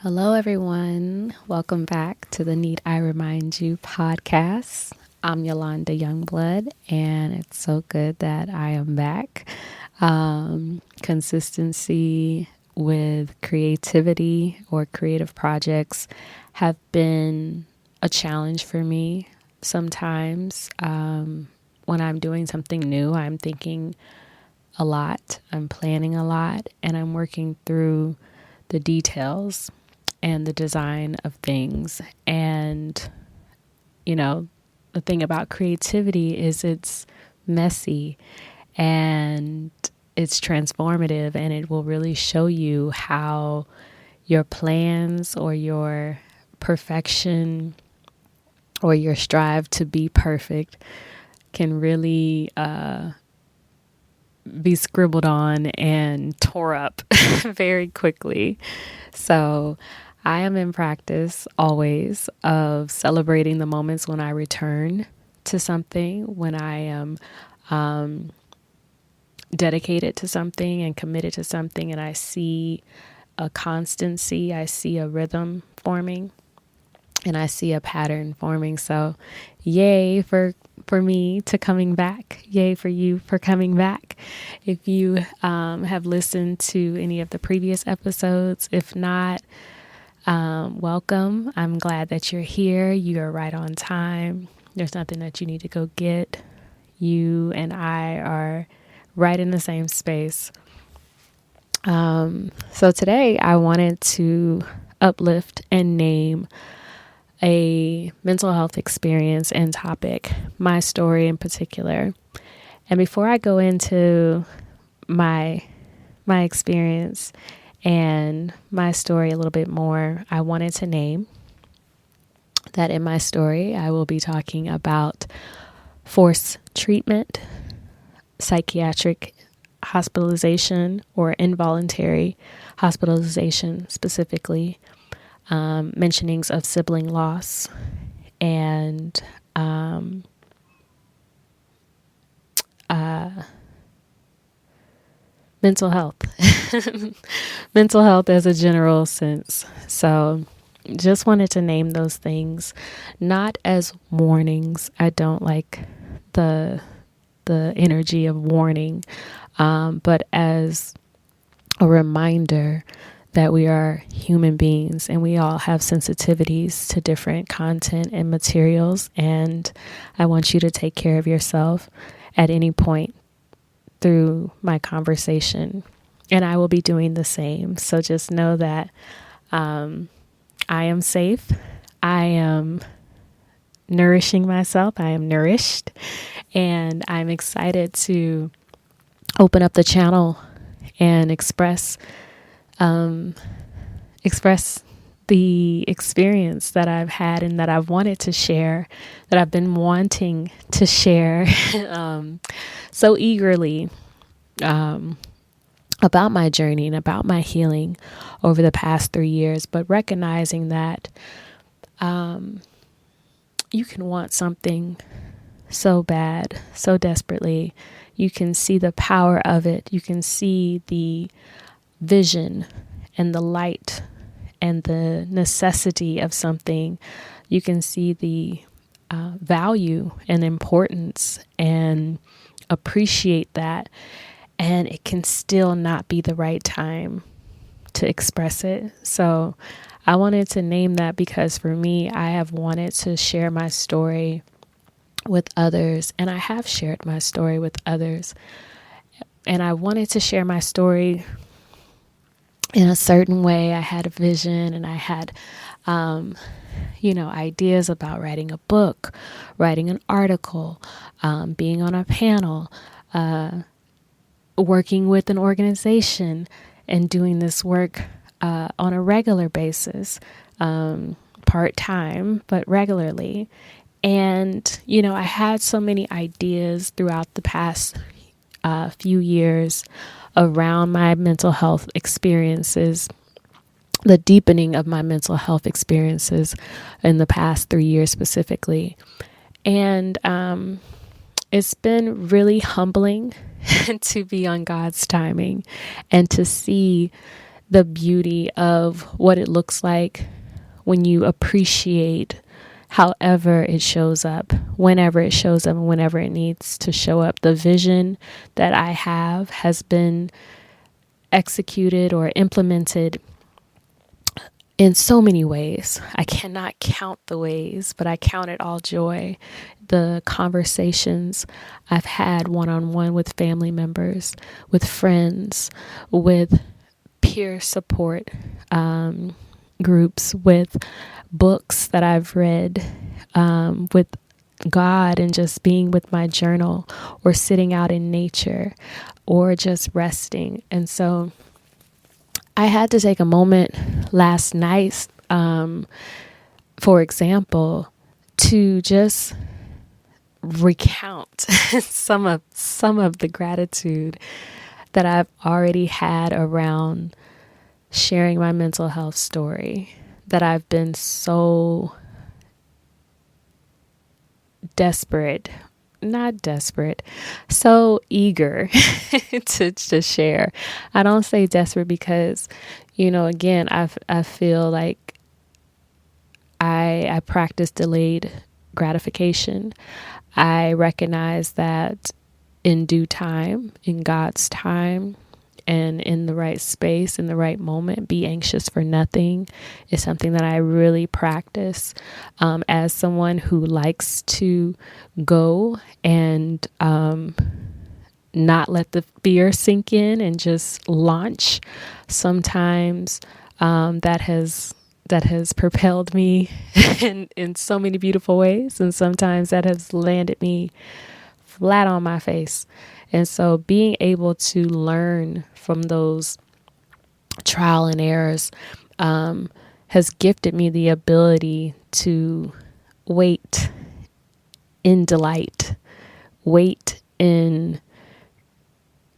Hello, everyone. Welcome back to the Need I Remind You podcast. I'm Yolanda Youngblood, and it's so good that I am back. Consistency with creativity or creative projects have been a challenge for me sometimes. When I'm doing something new, I'm thinking a lot, I'm planning a lot, and I'm working through the details and the design of things. And, the thing about creativity is it's messy and it's transformative, and it will really show you how your plans or your perfection or your strive to be perfect can really be scribbled on and tore up very quickly. So I am in practice always of celebrating the moments when I return to something, when I am dedicated to something and committed to something, and I see a constancy, I see a rhythm forming, and I see a pattern forming. So yay for me to coming back. Yay for you for coming back. If you have listened to any of the previous episodes, if not, welcome. I'm glad that you're here. You are right on time. There's nothing that you need to go get. You and I are right in the same space. So today I wanted to uplift and name a mental health experience and topic, my story in particular. And before I go into my experience and my story a little bit more, I wanted to name that in my story, I will be talking about forced treatment, psychiatric hospitalization or involuntary hospitalization specifically, mentionings of sibling loss, and mental health. Mental health as a general sense. So just wanted to name those things, not as warnings. I don't like the energy of warning, but as a reminder that we are human beings and we all have sensitivities to different content and materials. And I want you to take care of yourself at any point through my conversation. And I will be doing the same. So just know that I am safe. I am nourishing myself. I am nourished. And I'm excited to open up the channel and express the experience that I've had and that I've wanted to share, that I've been wanting to share so eagerly about my journey and about my healing over the past 3 years, but recognizing that you can want something so bad, so desperately. You can see the power of it. You can see the vision and the light and the necessity of something. You can see the value and importance and appreciate that. And it can still not be the right time to express it. So I wanted to name that because for me, I have wanted to share my story with others, and I have shared my story with others. And I wanted to share my story in a certain way. I had a vision, and I had, ideas about writing a book, writing an article, being on a panel, working with an organization, and doing this work on a regular basis, part-time, but regularly. And, I had so many ideas throughout the past few years around my mental health experiences, the deepening of my mental health experiences in the past 3 years specifically. And it's been really humbling to be on God's timing and to see the beauty of what it looks like when you appreciate however it shows up, whenever it shows up, and whenever it needs to show up. The vision that I have has been executed or implemented in so many ways. I cannot count the ways, but I count it all joy. The conversations I've had one-on-one with family members, with friends, with peer support groups, with books that I've read, with God, and just being with my journal, or sitting out in nature, or just resting. And so I had to take a moment last night, for example, to just recount some of the gratitude that I've already had around sharing my mental health story, that I've been so so eager to share. I don't say desperate because, again, I feel like I practice delayed gratification. I recognize that in due time, in God's time, and in the right space, in the right moment, be anxious for nothing is something that I really practice as someone who likes to go and not let the fear sink in and just launch. Sometimes that has propelled me in so many beautiful ways, and sometimes that has landed me flat on my face. And so being able to learn from those trial and errors has gifted me the ability to wait in delight, wait in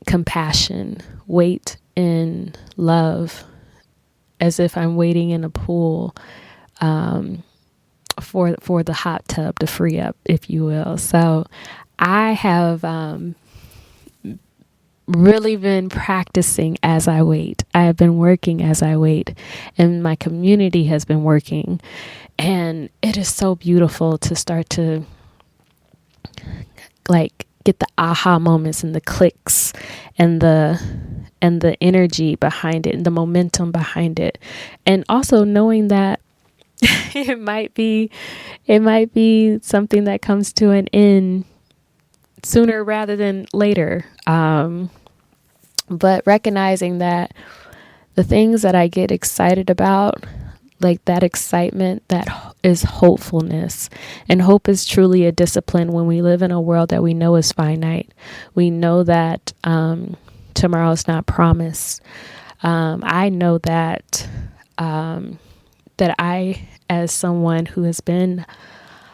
compassion, wait in love, as if I'm waiting in a pool for the hot tub to free up, if you will. So I have really been practicing as I wait. I have been working as I wait, and my community has been working. And it is so beautiful to start to get the aha moments and the clicks and the energy behind it and the momentum behind it. And also knowing that it might be something that comes to an end sooner rather than later. But recognizing that the things that I get excited about, like that excitement, that is hopefulness. And hope is truly a discipline when we live in a world that we know is finite. We know that tomorrow is not promised. I know that that I, as someone who has been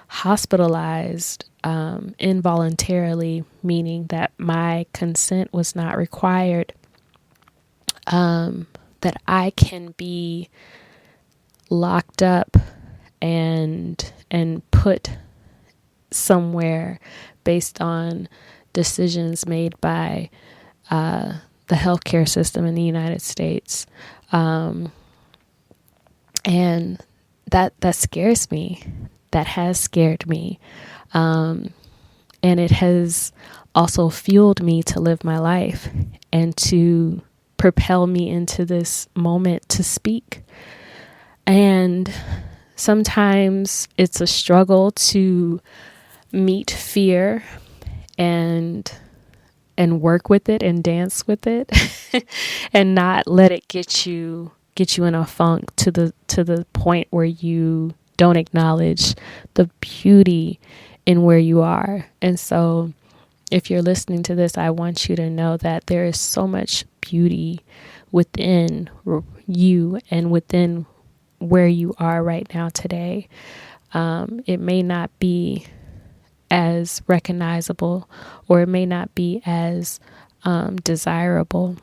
hospitalized involuntarily, meaning that my consent was not required, that I can be locked up and put somewhere based on decisions made by the healthcare system in the United States, and that scares me. That has scared me. And it has also fueled me to live my life and to propel me into this moment to speak. And sometimes it's a struggle to meet fear and work with it and dance with it and not let it get you in a funk to the point where you don't acknowledge the beauty in where you are. And so if you're listening to this, I want you to know that there is so much beauty within you and within where you are right now today. It may not be as recognizable, or it may not be as desirable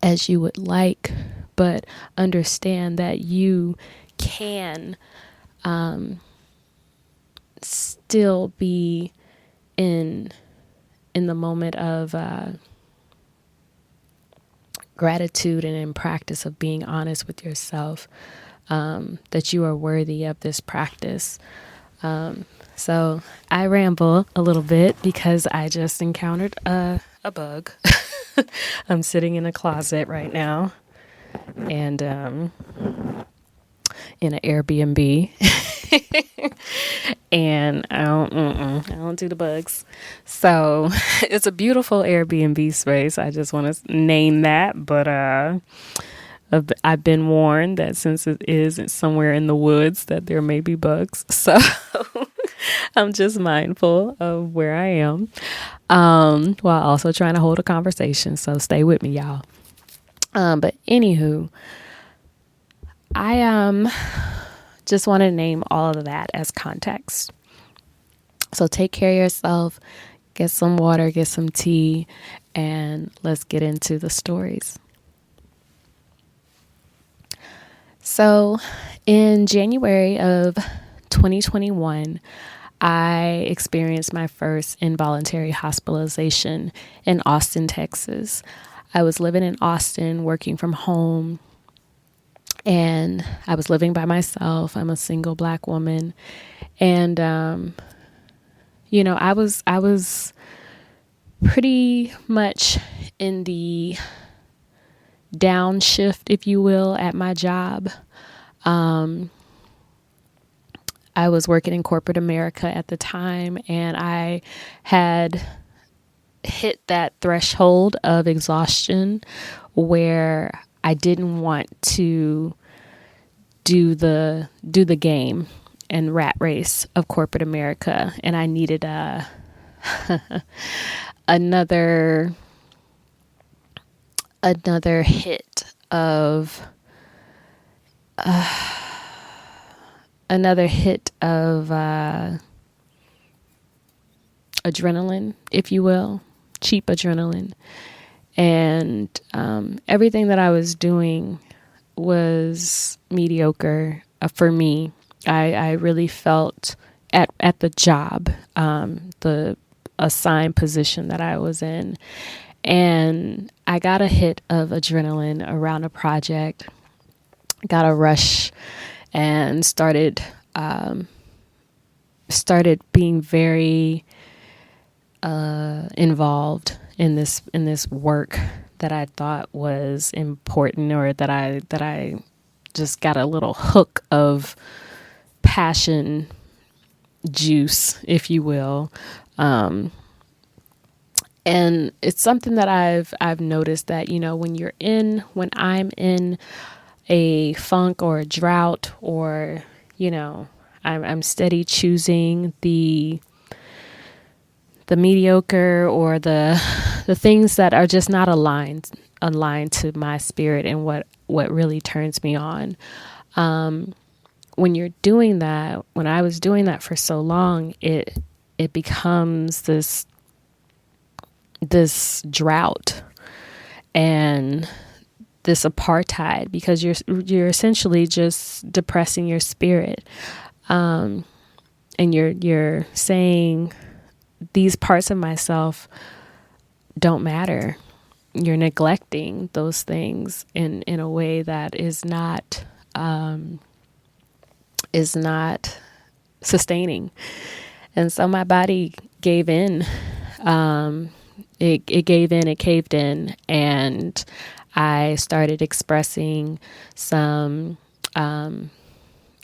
as you would like, but understand that you can still be in the moment of gratitude and in practice of being honest with yourself, that you are worthy of this practice. So I ramble a little bit because I just encountered a bug. I'm sitting in a closet right now and in an Airbnb. And I don't do the bugs. So it's a beautiful Airbnb space. I just want to name that. But I've been warned that since it is somewhere in the woods that there may be bugs. So I'm just mindful of where I am, while also trying to hold a conversation. So stay with me, y'all. But anywho, I just want to name all of that as context. So take care of yourself, get some water, get some tea, and let's get into the stories. So in January of 2021, I experienced my first involuntary hospitalization in Austin, Texas. I was living in Austin, working from home, and I was living by myself. I'm a single Black woman. And, I was pretty much in the downshift, if you will, at my job. I was working in corporate America at the time, and I had hit that threshold of exhaustion where I didn't want to do the game and rat race of corporate America, and I needed another hit of adrenaline, if you will, cheap adrenaline. And everything that I was doing was mediocre for me. I really felt at the job, the assigned position that I was in. And I got a hit of adrenaline around a project, got a rush, and started being very involved in this work that I thought was important, or that I just got a little hook of passion juice, if you will. And it's something that I've noticed that, when I'm in a funk or a drought, or, I'm steady choosing the mediocre, or the things that are just not aligned to my spirit and what really turns me on. When you're doing that, when I was doing that for so long, it becomes this drought and this apartheid, because you're essentially just depressing your spirit, and you're saying these parts of myself don't matter. You're neglecting those things in a way that is not sustaining. And so my body gave in. It gave in, it caved in, and I started expressing some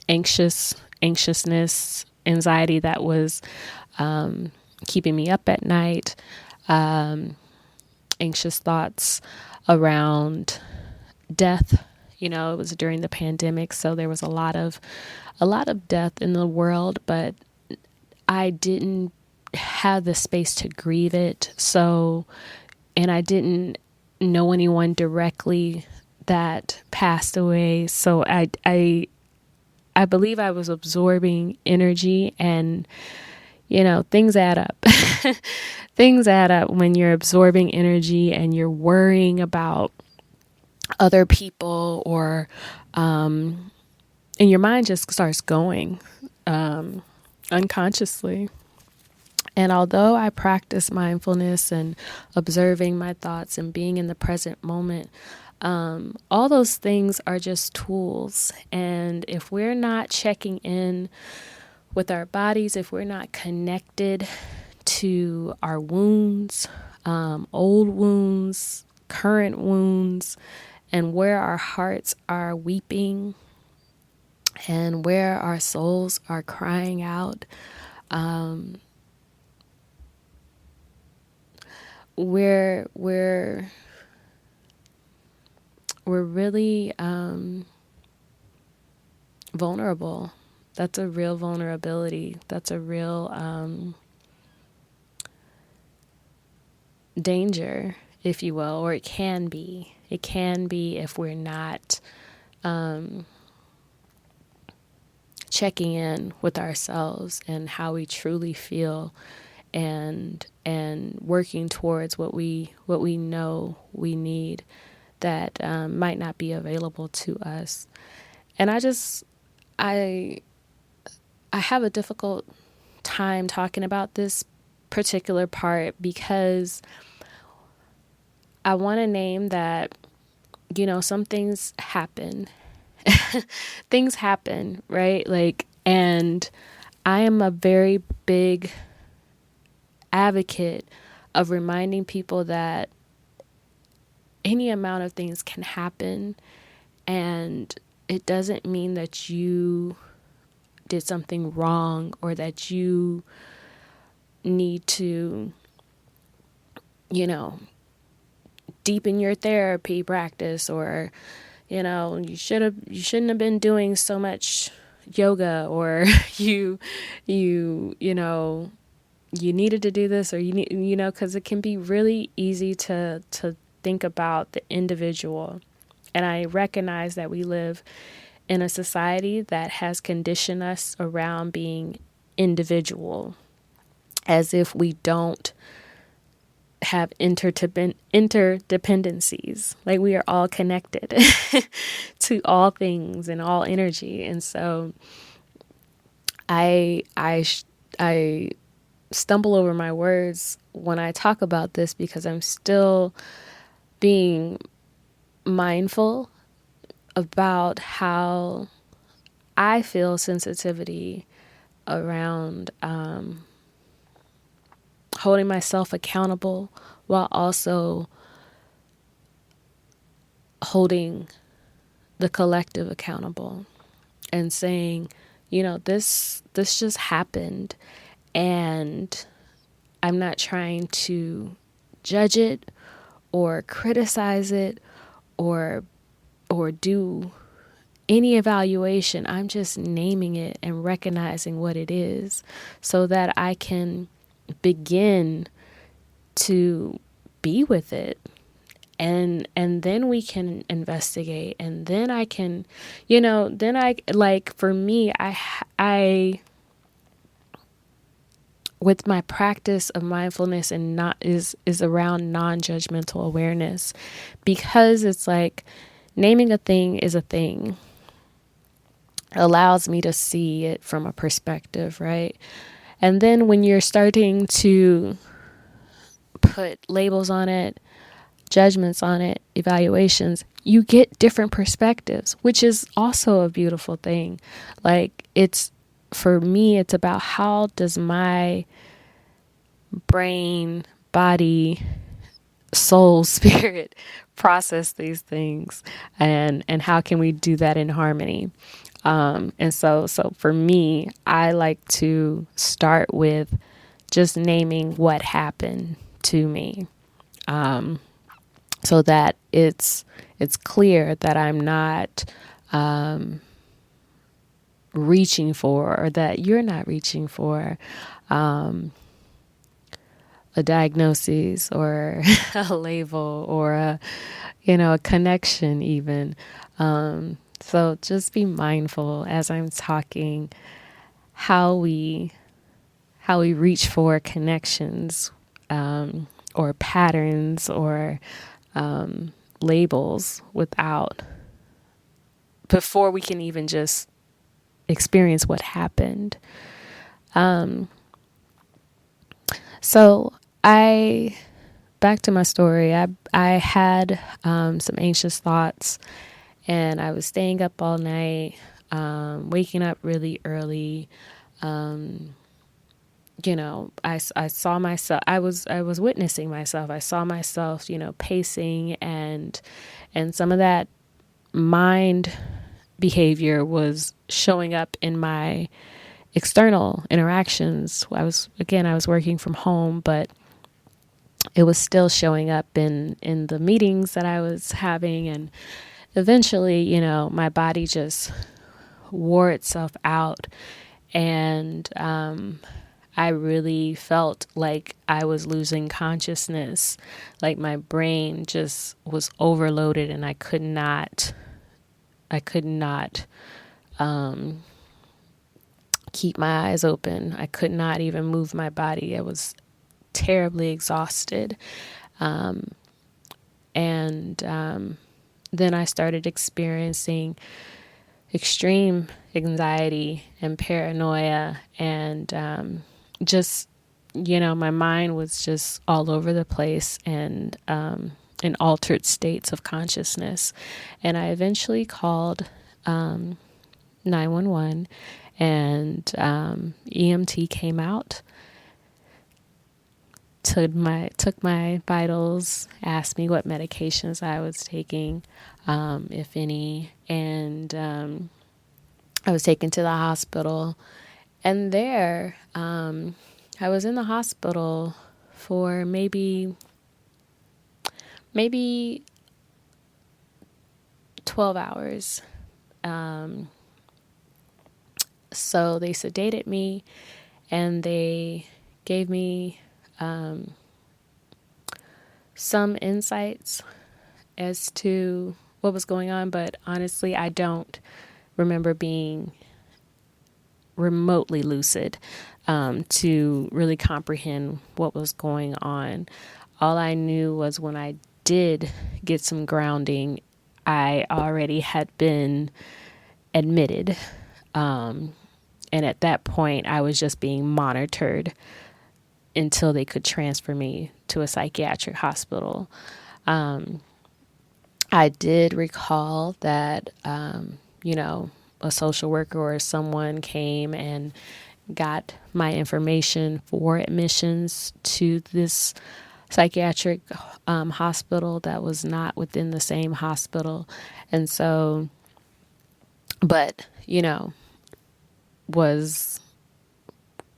anxiousness, anxiety that was keeping me up at night, anxious thoughts around death. It was during the pandemic, so there was a lot of death in the world, but I didn't have the space to grieve it. So, and I didn't know anyone directly that passed away. So I believe I was absorbing energy, and, things add up. Things add up when you're absorbing energy and you're worrying about other people, or, and your mind just starts going, unconsciously. And although I practice mindfulness and observing my thoughts and being in the present moment, All those things are just tools. And if we're not checking in with our bodies, if we're not connected to our wounds, old wounds, current wounds, and where our hearts are weeping and where our souls are crying out, we're really vulnerable. That's a real vulnerability. That's a real danger, if you will, or it can be. It can be if we're not checking in with ourselves and how we truly feel, and working towards what we know we need that might not be available to us. And I have a difficult time talking about this particular part because I want to name that, some things happen. Things happen, right? Like, and I am a very big advocate of reminding people that any amount of things can happen, and it doesn't mean that you did something wrong or that you need to, deepen your therapy practice, or you shouldn't have been doing so much yoga, or you needed to do this, or because it can be really easy to think about the individual. And I recognize that we live in a society that has conditioned us around being individual, as if we don't have interdependencies, like we are all connected to all things and all energy. And so I stumble over my words when I talk about this, because I'm still being mindful about how I feel sensitivity around holding myself accountable while also holding the collective accountable, and saying, this just happened, and I'm not trying to judge it or criticize it or do any evaluation. I'm just naming it and recognizing what it is, so that I can begin to be with it, and then we can investigate, and then I can, then I, like, for me, I with my practice of mindfulness and not is around non-judgmental awareness, because it's like naming a thing is a thing. It allows me to see it from a perspective, right? And then when you're starting to put labels on it, judgments on it, evaluations, you get different perspectives, which is also a beautiful thing. Like, for me, it's about how does my brain, body, soul, spirit process these things, and how can we do that in harmony? And so for me, I like to start with just naming what happened to me, so that it's clear that I'm not reaching for, or that you're not reaching for, a diagnosis or a label or a connection even. So just be mindful as I'm talking how we reach for connections, or patterns, or labels before we can even just experience what happened. So I back to my story. I had some anxious thoughts, and I was staying up all night, waking up really early. I saw myself. I was witnessing myself. I saw myself, pacing, and some of that mind behavior was showing up in my external interactions. I was working from home, but it was still showing up in the meetings that I was having. And eventually, my body just wore itself out. And I really felt like I was losing consciousness, like my brain just was overloaded, and I could not keep my eyes open. I could not even move my body. I was terribly exhausted. And then I started experiencing extreme anxiety and paranoia, and just, my mind was just all over the place, and in altered states of consciousness. And I eventually called 911, and EMT came out, took my vitals, asked me what medications I was taking, if any, and I was taken to the hospital. And there, I was in the hospital for maybe 12 hours. So they sedated me, and they gave me some insights as to what was going on, but honestly, I don't remember being remotely lucid to really comprehend what was going on. All I knew was when I did get some grounding, I already had been admitted. And at that point, I was just being monitored until they could transfer me to a psychiatric hospital. I did recall that, a social worker or someone came and got my information for admissions to this psychiatric hospital that was not within the same hospital. And so, but, was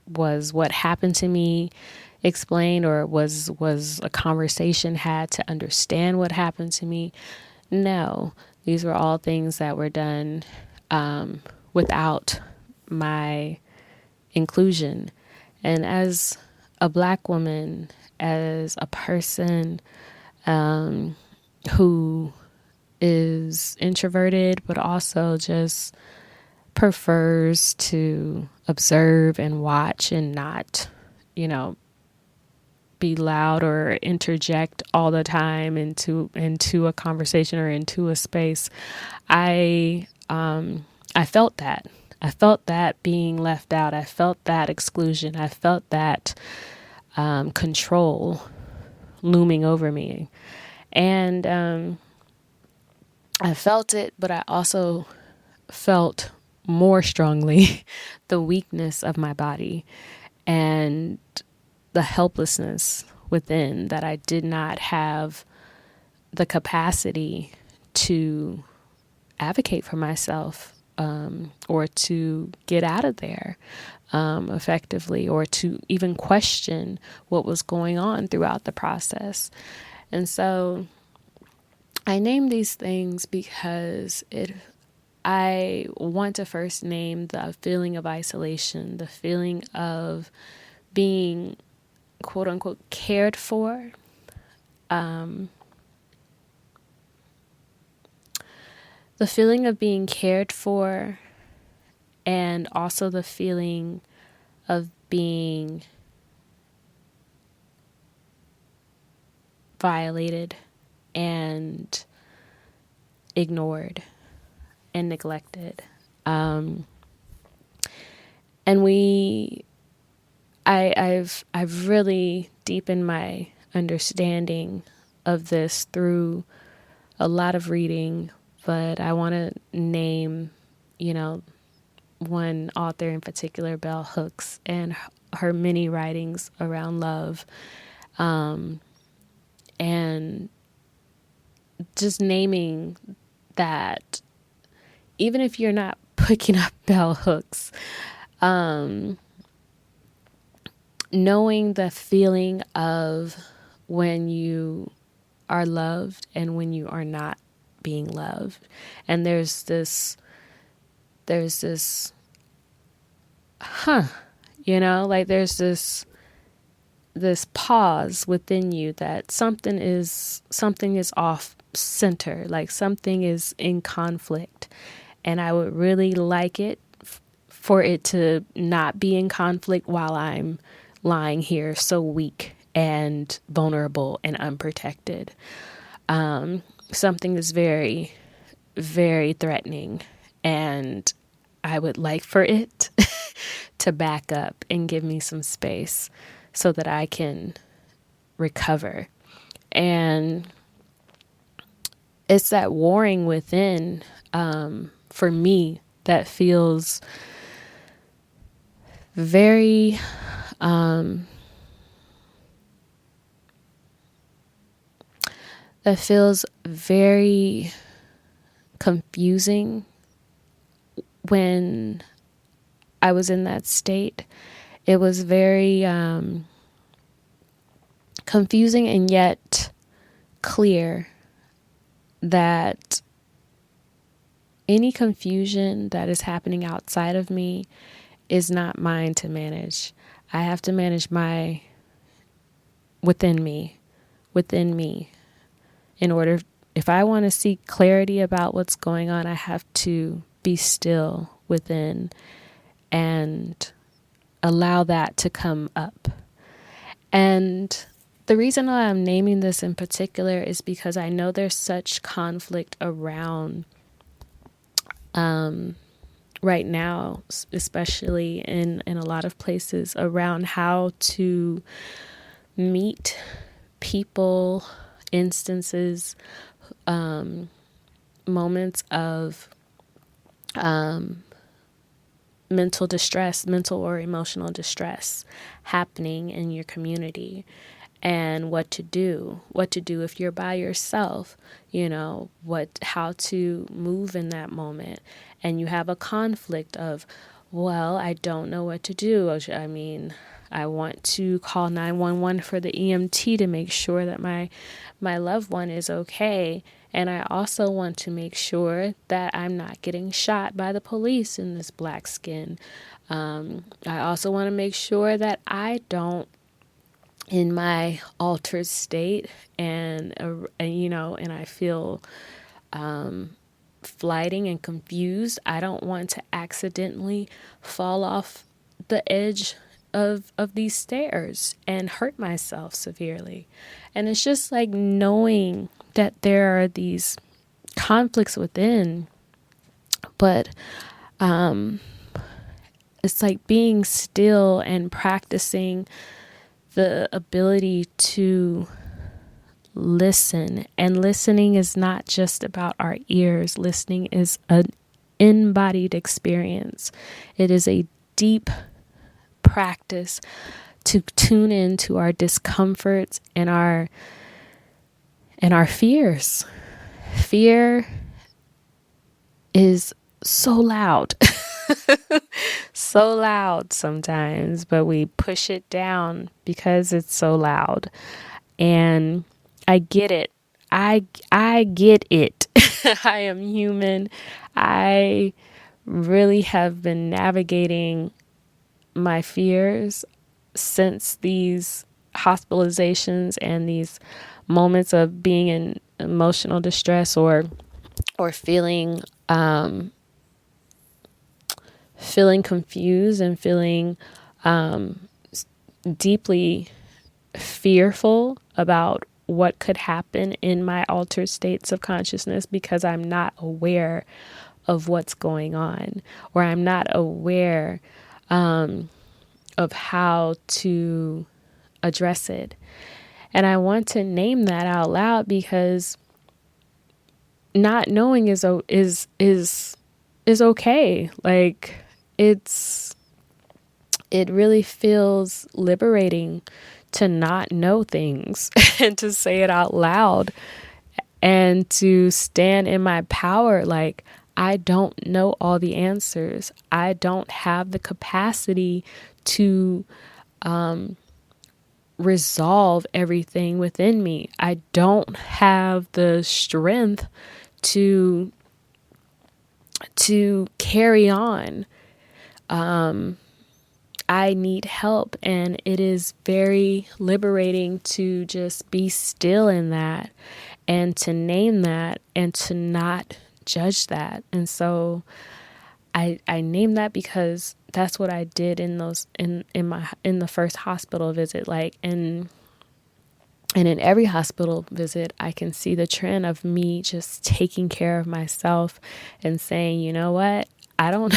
what happened to me explained, or was a conversation had to understand what happened to me? No, these were all things that were done without my inclusion. And as a Black woman, as a person who is introverted, but also just prefers to observe and watch and not, be loud or interject all the time into a conversation or into a space. I felt that. I felt that being left out. I felt that exclusion. I felt that control looming over me. And I felt it, but I also felt more strongly the weakness of my body and the helplessness within, that I did not have the capacity to advocate for myself, or to get out of there effectively, or to even question what was going on throughout the process. And so I name these things because I want to first name the feeling of isolation, the feeling of being, quote unquote, cared for. The feeling of being cared for, and also the feeling of being violated and ignored and neglected. And I've really deepened my understanding of this through a lot of reading, but I want to name, one author in particular, Bell Hooks, and her many writings around love. And just naming that, even if you're not picking up Bell Hooks, knowing the feeling of when you are loved and when you are not being loved. And there's this, like there's this pause within you that something is off center, like something is in conflict. And I would really like it for it to not be in conflict while I'm lying here so weak and vulnerable and unprotected. Something is very, very threatening, and I would like for it to back up and give me some space so that I can recover. And it's that warring within, for me, that feels very, confusing when I was in that state. It was very confusing and yet clear that any confusion that is happening outside of me is not mine to manage. I have to manage within me. In order, if I want to seek clarity about what's going on, I have to be still within and allow that to come up. And the reason why I'm naming this in particular is because I know there's such conflict around right now, especially in a lot of places, around how to meet people, instances, moments of mental or emotional distress happening in your community, and what to do if you're by yourself, how to move in that moment. And you have a conflict of, well, I don't know what to do. I mean, I want to call 911 for the EMT to make sure that my loved one is okay. And I also want to make sure that I'm not getting shot by the police in this black skin. I also want to make sure that I don't, in my altered state, and I feel flighting and confused, I don't want to accidentally fall off the edge of these stairs and hurt myself severely. And it's just like knowing that there are these conflicts within, but it's like being still and practicing the ability to listen. And listening is not just about our ears. Listening is an embodied experience. It is a deep practice to tune into our discomforts and our fears. Fear is so loud. So loud sometimes, but we push it down because it's so loud. And I get it. I get it. I am human. I really have been navigating my fears since these hospitalizations and these moments of being in emotional distress or feeling confused and feeling deeply fearful about what could happen in my altered states of consciousness, because I'm not aware of what's going on, or I'm not aware of how to address it. And I want to name that out loud because not knowing is okay. Like it really feels liberating to not know things and to say it out loud and to stand in my power. Like, I don't know all the answers. I don't have the capacity to resolve everything within me. I don't have the strength to carry on. I need help, and it is very liberating to just be still in that and to name that and to not judge that. And so I name that because that's what I did in the first hospital visit. Like, and in every hospital visit, I can see the trend of me just taking care of myself and saying, you know what? I don't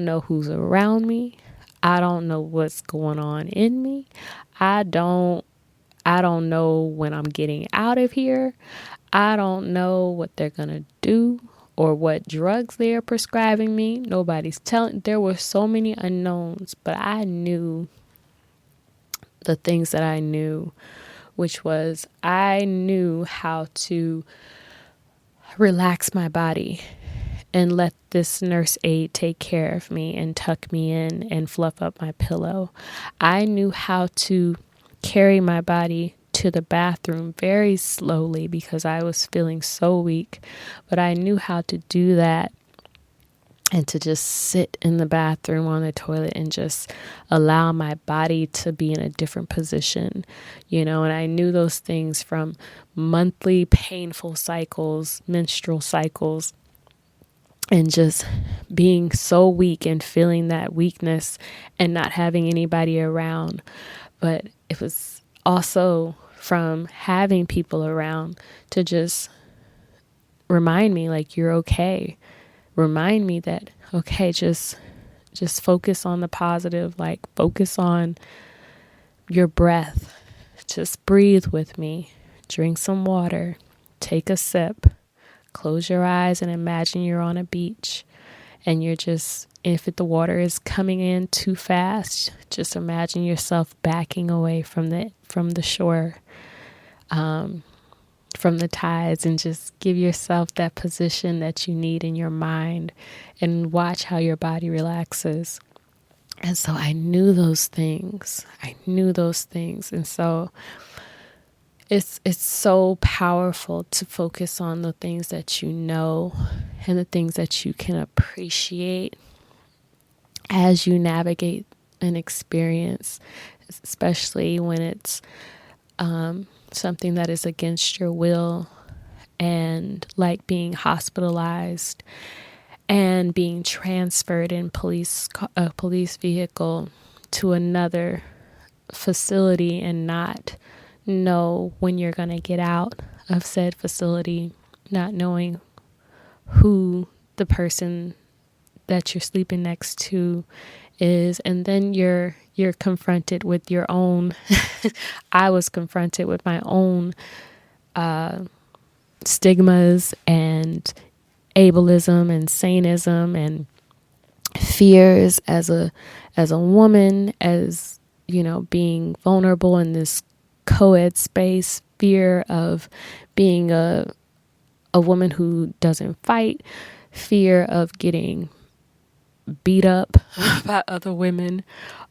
know who's around me. I don't know what's going on in me. I don't know when I'm getting out of here. I don't know what they're going to do or what drugs they're prescribing me. Nobody's telling. There were so many unknowns, but I knew the things that I knew, which was I knew how to relax my body and let this nurse aide take care of me and tuck me in and fluff up my pillow. I knew how to carry my body to the bathroom very slowly because I was feeling so weak, but I knew how to do that and to just sit in the bathroom on the toilet and just allow my body to be in a different position, and I knew those things from monthly painful cycles, menstrual cycles, and just being so weak and feeling that weakness and not having anybody around. But it was also from having people around to just remind me, like, you're okay. Remind me that, okay, just focus on the positive, like focus on your breath. Just breathe with me. Drink some water. Take a sip. Close your eyes and imagine you're on a beach and you're just, if the water is coming in too fast, just imagine yourself backing away from the shore, from the tides, and just give yourself that position that you need in your mind and watch how your body relaxes. And so I knew those things. And so it's so powerful to focus on the things that you know and the things that you can appreciate as you navigate an experience, especially when it's something that is against your will, and like being hospitalized and being transferred in a police vehicle to another facility and not know when you're going to get out of said facility, not knowing who the person that you're sleeping next to is. And then you're confronted with your own I was confronted with my own stigmas and ableism and saneism and fears as a woman, as being vulnerable in this co-ed space, fear of being a woman who doesn't fight, fear of getting beat up by other women.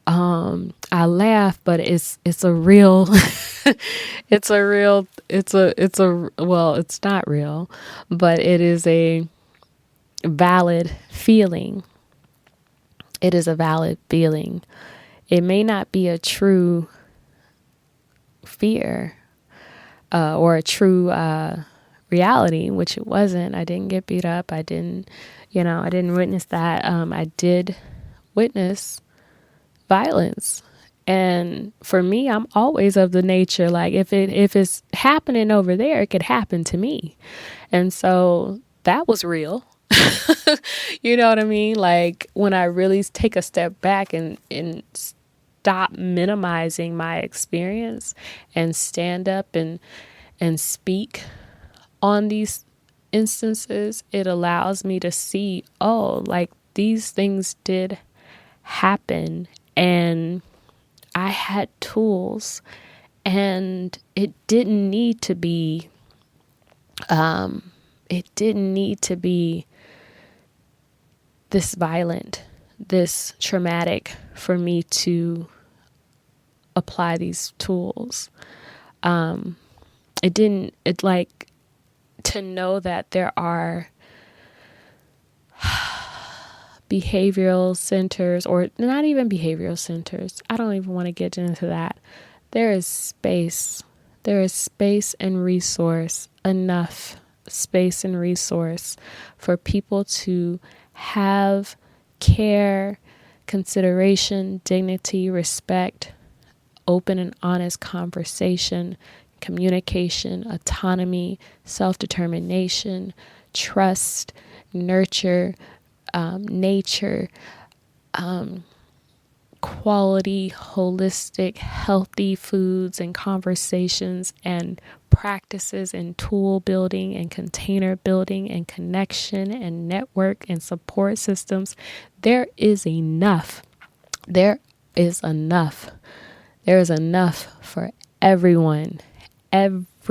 I laugh, but it's a real it's not real, but it is a valid feeling. It is a valid feeling. It may not be a true fear or a true reality, which it wasn't. I didn't get beat up. I didn't witness that. I did witness violence. And for me, I'm always of the nature, like if it's happening over there, it could happen to me. And so that was real. You know what I mean? Like when I really take a step back and stop minimizing my experience and stand up and speak on these instances, it allows me to see, oh, like these things did happen and I had tools, and it didn't need to be this violent, this traumatic for me to apply these tools. It like to know that there are behavioral centers, or not even behavioral centers. I don't even want to get into that. There is space and resource, enough space and resource for people to have care, consideration, dignity, respect, open and honest conversation, communication, autonomy, self-determination, trust, nurture, nature, quality, holistic, healthy foods and conversations and practices and tool building and container building and connection and network and support systems. There is enough. There is enough. There is enough for everyone, everybody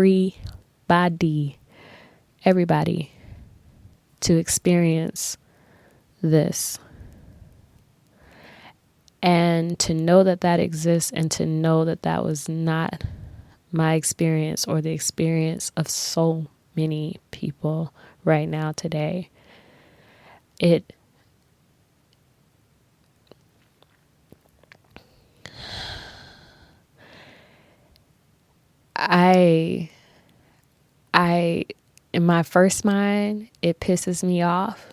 to experience this. And to know that that exists, and to know that that was not my experience or the experience of so many people right now today. In my first mind, it pisses me off.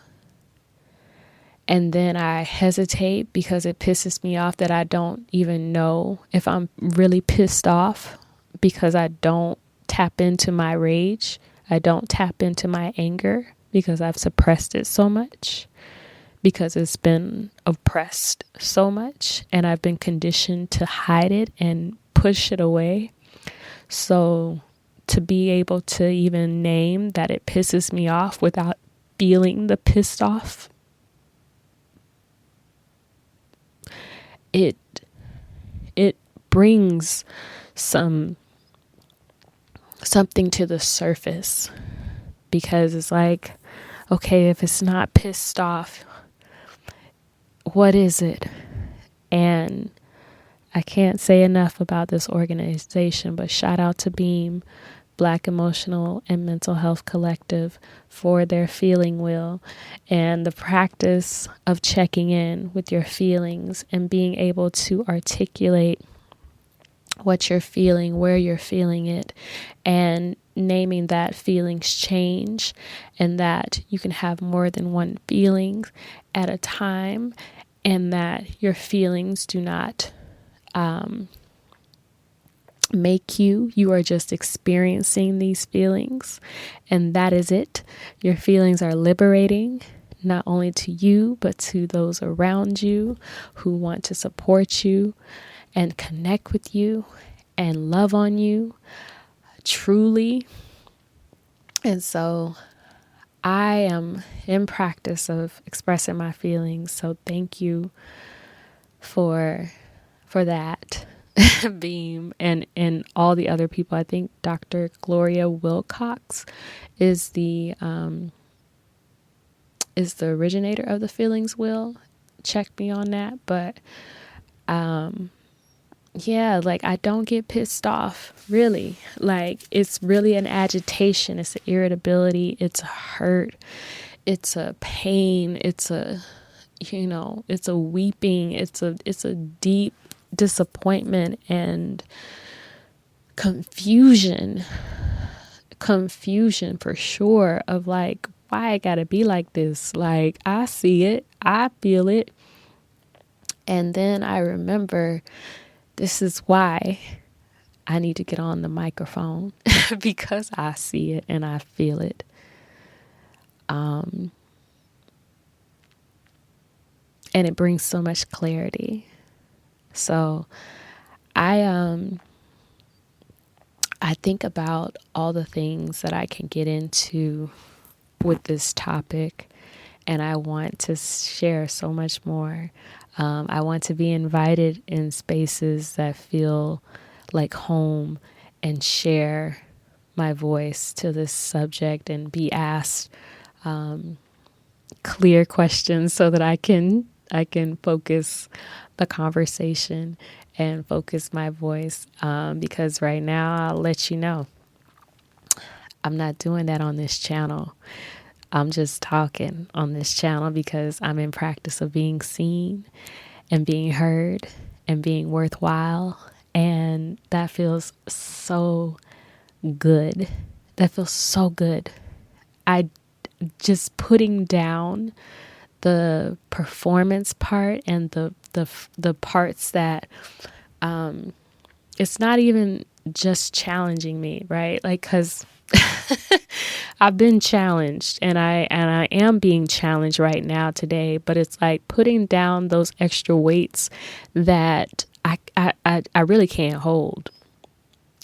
And then I hesitate because it pisses me off that I don't even know if I'm really pissed off, because I don't tap into my rage. I don't tap into my anger because I've suppressed it so much, because it's been oppressed so much and I've been conditioned to hide it and push it away. So to be able to even name that it pisses me off without feeling the pissed off, it brings something to the surface, because it's like, okay, if it's not pissed off, what is it? And I can't say enough about this organization, but shout out to BEAM, Black Emotional and Mental Health Collective, for their feeling wheel and the practice of checking in with your feelings and being able to articulate what you're feeling, where you're feeling it, and naming that feelings change, and that you can have more than one feeling at a time, and that your feelings do not make you are just experiencing these feelings, and that is it. Your feelings are liberating, not only to you but to those around you who want to support you and connect with you and love on you truly. And so I am in practice of expressing my feelings, so thank you for that. Beam and all the other people. I think Dr. Gloria Wilcox is the originator of the feelings wheel. Check me on that. But yeah, like I don't get pissed off, really. Like it's really an agitation, it's an irritability, it's a hurt, it's a pain, it's a it's a weeping, it's a deep disappointment and confusion for sure, of like, why I gotta be like this? Like I see it, I feel it, and then I remember this is why I need to get on the microphone because I see it and I feel it. And it brings so much clarity. So I I think about all the things that I can get into with this topic, and I want to share so much more. I want to be invited in spaces that feel like home and share my voice to this subject and be asked clear questions so that I can focus the conversation and focus my voice, because right now I'll let you know I'm not doing that on this channel. I'm just talking on this channel because I'm in practice of being seen and being heard and being worthwhile, and that feels so good. That feels so good. I just putting down the performance part and the parts that it's not even just challenging me, right? Like, cuz I've been challenged, and I am being challenged right now today, but it's like putting down those extra weights that I really can't hold,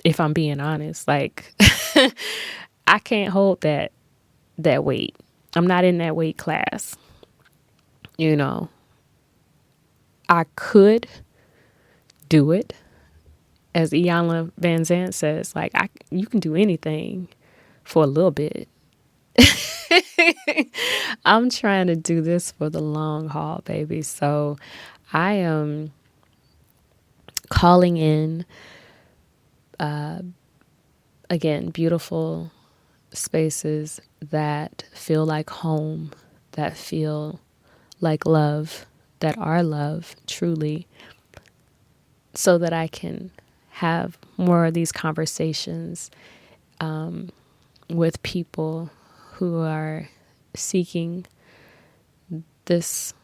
if I'm being honest. Like I can't hold that weight. I'm not in that weight class. You know, I could do it. As Iyanla Van Zant says, like, you can do anything for a little bit. I'm trying to do this for the long haul, baby. So I am calling in, again, beautiful spaces that feel like home, that feel like love, that are love, truly, so that I can have more of these conversations with people who are seeking this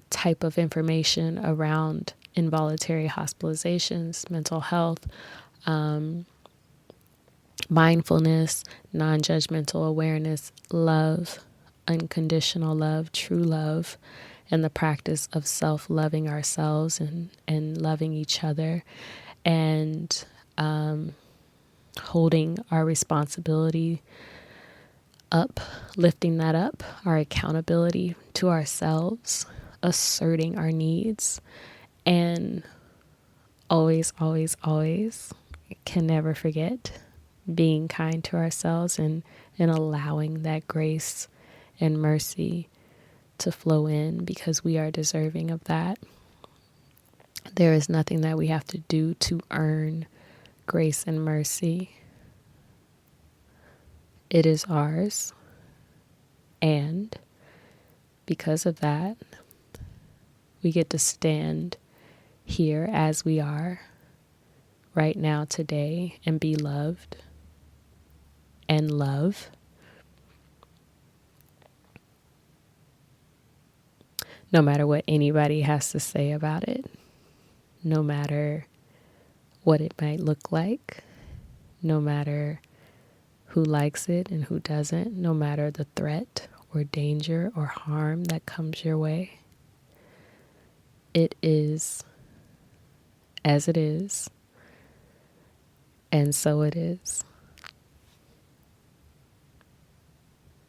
type of information around involuntary hospitalizations, mental health, mindfulness, non-judgmental awareness, love, unconditional love, true love, and the practice of self-loving ourselves and loving each other, and holding our responsibility up, lifting that up, our accountability to ourselves, asserting our needs, and always, always, always can never forget being kind to ourselves and allowing that grace and mercy to flow in, because we are deserving of that. There is nothing that we have to do to earn grace and mercy. It is ours. And because of that, we get to stand here as we are right now today and be loved and love. No matter what anybody has to say about it, no matter what it might look like, no matter who likes it and who doesn't, no matter the threat or danger or harm that comes your way. It is as it is, and so it is.